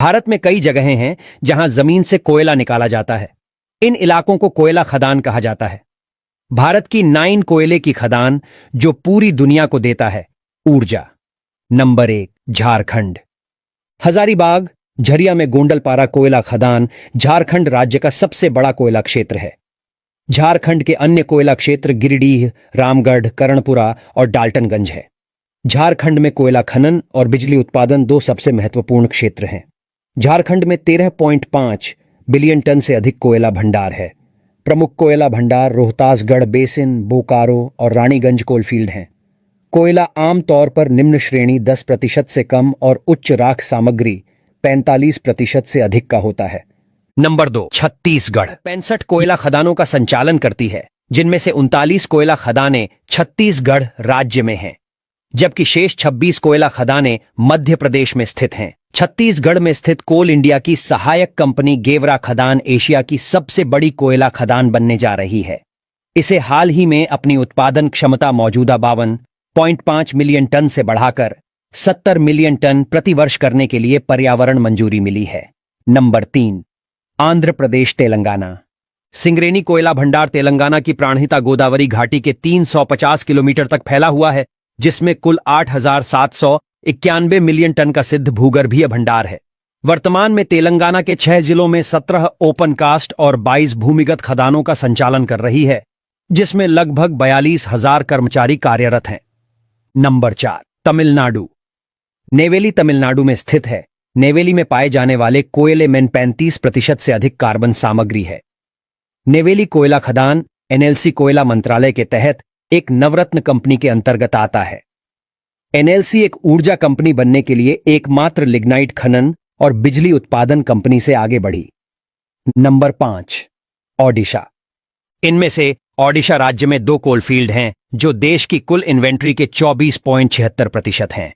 भारत में कई जगहें हैं जहां जमीन से कोयला निकाला जाता है। इन इलाकों को कोयला खदान कहा जाता है। भारत की 9 कोयले की खदान जो पूरी दुनिया को देता है ऊर्जा। नंबर 1 झारखंड। हजारीबाग झरिया में गोंडलपारा कोयला खदान झारखंड राज्य का सबसे बड़ा कोयला क्षेत्र है। झारखंड के अन्य कोयला क्षेत्र गिरिडीह, रामगढ़, कर्णपुरा और डाल्टनगंज है। झारखंड में कोयला खनन और बिजली उत्पादन 2 सबसे महत्वपूर्ण क्षेत्र हैं। झारखंड में 13.5 बिलियन टन से अधिक कोयला भंडार है। प्रमुख कोयला भंडार रोहतासगढ़ बेसिन, बोकारो और रानीगंज कोलफील्ड हैं। कोयला आमतौर पर निम्न श्रेणी 10% से कम और उच्च राख सामग्री 45% से अधिक का होता है। नंबर 2 छत्तीसगढ़। 65 कोयला खदानों का संचालन करती है, जिनमें से 39 कोयला खदानें छत्तीसगढ़ राज्य में हैं, जबकि शेष 26 कोयला खदानें मध्य प्रदेश में स्थित हैं। छत्तीसगढ़ में स्थित कोल इंडिया की सहायक कंपनी गेवरा खदान एशिया की सबसे बड़ी कोयला खदान बनने जा रही है। इसे हाल ही में अपनी उत्पादन क्षमता मौजूदा 52.5 मिलियन टन से बढ़ाकर 70 मिलियन टन प्रति वर्ष करने के लिए पर्यावरण मंजूरी मिली है। नंबर 3 आंध्र प्रदेश तेलंगाना। सिंगरेनी कोयला भंडार तेलंगाना की प्राणहिता गोदावरी घाटी के 350 किलोमीटर तक फैला हुआ है, जिसमें कुल 8,791 मिलियन टन का सिद्ध भूगर्भीय भंडार है। वर्तमान में तेलंगाना के 6 जिलों में 17 ओपन कास्ट और 22 भूमिगत खदानों का संचालन कर रही है, जिसमें लगभग 42,000 कर्मचारी कार्यरत हैं। नंबर 4 तमिलनाडु। नेवेली तमिलनाडु में स्थित है। नेवेली में पाए जाने वाले कोयले में 35% से अधिक कार्बन सामग्री है। नेवेली कोयला खदान एनएलसी कोयला मंत्रालय के तहत एक नवरत्न कंपनी के अंतर्गत आता है। एनएलसी एक ऊर्जा कंपनी बनने के लिए एकमात्र लिग्नाइट खनन और बिजली उत्पादन कंपनी से आगे बढ़ी। नंबर 5 ओडिशा। इनमें से ओडिशा राज्य में 2 कोलफील्ड हैं जो देश की कुल इन्वेंट्री के 24.76% हैं।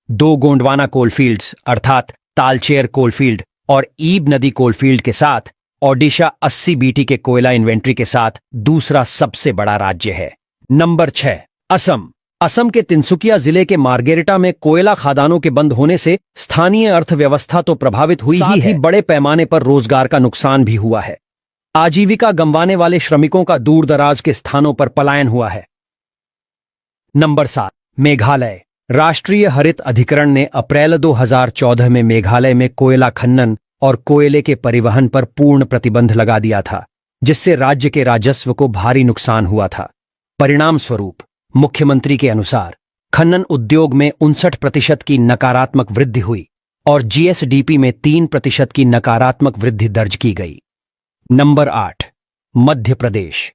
2 गोंडवाना कोलफील्ड्स अर्थात तालचेर कोलफील्ड और ईब नदी कोलफील्ड के साथ ओडिशा 80 बीटी के कोयला इन्वेंट्री के साथ दूसरा सबसे बड़ा राज्य है। नंबर 6 असम। असम के तिनसुकिया जिले के मार्गेरिटा में कोयला खदानों के बंद होने से स्थानीय अर्थव्यवस्था तो प्रभावित हुई ही है, बड़े पैमाने पर रोजगार का नुकसान भी हुआ है। आजीविका गंवाने वाले श्रमिकों का दूर दराज के स्थानों पर पलायन हुआ है। नंबर 7 मेघालय। राष्ट्रीय हरित अधिकरण ने अप्रैल 2014 में मेघालय में कोयला खनन और कोयले के परिवहन पर पूर्ण प्रतिबंध लगा दिया था, जिससे राज्य के राजस्व को भारी नुकसान हुआ था। परिणाम स्वरूप मुख्यमंत्री के अनुसार खनन उद्योग में 59% की नकारात्मक वृद्धि हुई और जीएसडीपी में 3% की नकारात्मक वृद्धि दर्ज की गई। नंबर 8 मध्य प्रदेश।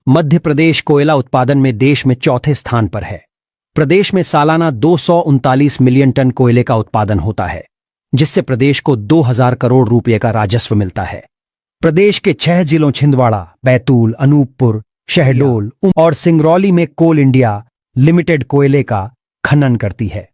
मध्य प्रदेश कोयला उत्पादन में देश में 4थे स्थान पर है। प्रदेश में सालाना 239 मिलियन टन कोयले का उत्पादन होता है, जिससे प्रदेश को 2000 करोड़ रुपए का राजस्व मिलता है। प्रदेश के 6 जिलों छिंदवाड़ा, बैतूल, अनूपपुर, शहडोल और सिंगरौली में कोल इंडिया लिमिटेड कोयले का खनन करती है।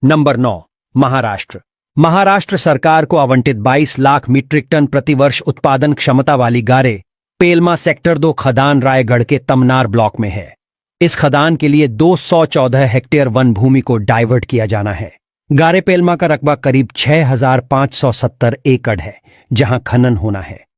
नंबर 9 महाराष्ट्र। महाराष्ट्र सरकार को आवंटित 22 लाख मीट्रिक टन प्रतिवर्ष उत्पादन क्षमता वाली गारे पेलमा सेक्टर 2 खदान रायगढ़ के तमनार ब्लॉक में है। इस खदान के लिए 214 हेक्टेयर वन भूमि को डाइवर्ट किया जाना है। गारे पेलमा का रकबा करीब 6,570 एकड़ है, जहां खनन होना है।